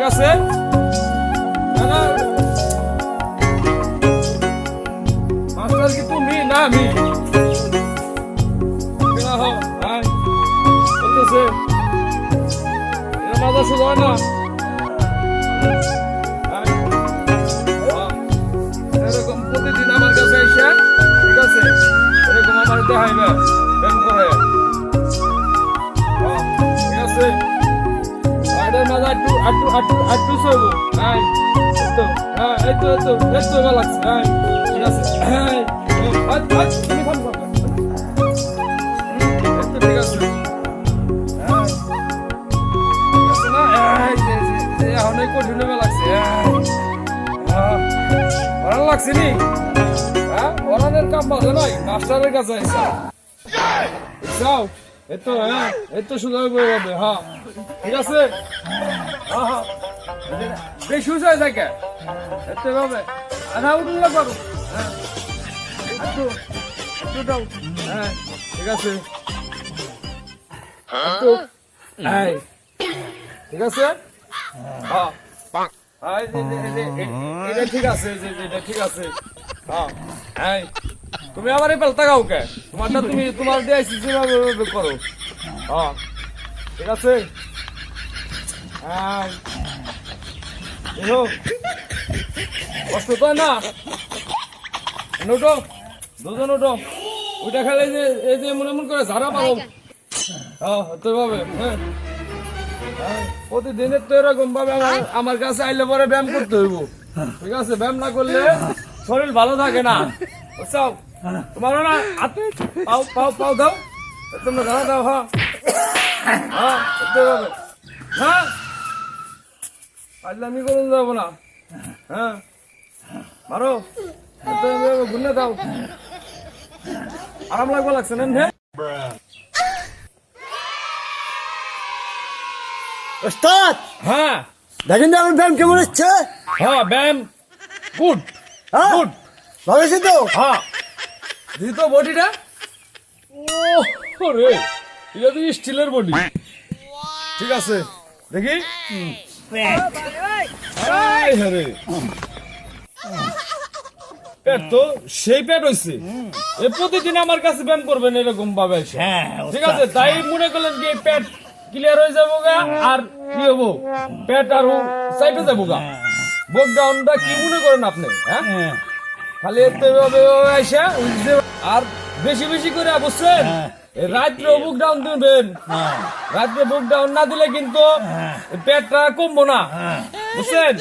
ঠিক আছে না না মাস্টার কি তুমি না আমি বলতেছে মাথা শুধু হয় না এরকম প্রতিদিন আমার কাছে এসে ঠিক আছে এরকম আমার দেখাইবে ব্যায়াম করে ঠিক আছে এটার মাথা একটু একটু একটু একটু সইব হ্যাঁ তো হ্যাঁ এই তো ভালো লাগছে হ্যাঁ ঠিক আছে হ্যাঁ তুমি থাম ঠিক আছে অনেক কঠিন লাগছে ভালো লাগছে নি হ্যাঁ পড়ানোর কাম বাজে নাই মাস্টারের কাছে যাও এই তো শুধু হবে হ্যাঁ ঠিক আছে হ্যাঁ হ্যাঁ বেশ সুযোগ থাকে এতে হবে আধা উঠুন না পারো হ্যাঁ একটু একটু দাও হ্যাঁ ঠিক আছে একটু হ্যাঁ ঠিক আছে হ্যাঁ এটা ঠিক আছে এটা ঠিক আছে হ্যাঁ তুমি আমার এই পাল্টা গাও কে তোমারটা তুমি তোমার দিয়ে যেভাবে করো হ্যাঁ ঠিক আছে হ্যাঁ কষ্ট তো না ওটো দুজন ওটো ওইটা খেলে এই যে মনে করে ঝাড়া পাবো হ্যাঁ তো ভাবে হ্যাঁ প্রতিদিনের তো এরকম ভাবে আমার কাছে আইলে পরে ব্যায়াম করতে হইব ঠিক আছে ব্যায়াম না করলে শরীর ভালো থাকে না বুঝছো তোমার না হাতে পাও পাও পাও দাও তোমরা ধরা দাও হ্যাঁ হ্যাঁ হ্যাঁ আমি করুন যাবো না হ্যাঁ মারো ঘুরনে দাও আরাম লাগবে লাগছে না ওস্তাদ হ্যাঁ দেখেন তো আমার ব্যায়াম কেমন হচ্ছে হ্যাঁ ব্যায়াম গুড হ্যাঁ গুড ভালো আছে তো হ্যাঁ দিদি তো বডিটা ও রে এটা তো স্টিলের বডি ঠিক আছে দেখি পেট তো সেই পেট হয়েছে এ প্রতিদিন আমার কাছে ব্যায়াম করবেন এরকম ভাবে ঠিক আছে তাই মনে করলেন কি পেট ক্লিয়ার হয়ে যাবো গা আর কি হবো পেট আর সাইডে যাবো গা বুক ডাউনটা কি মনে করেন আপনি হ্যাঁ খালি আর বেশি বেশি করে বুঝছেন রাত্রে বুক ডাউন দিবেন রাত্রে বুক ডাউন না দিলে কিন্তু পেটটা কমবো না বুঝছেন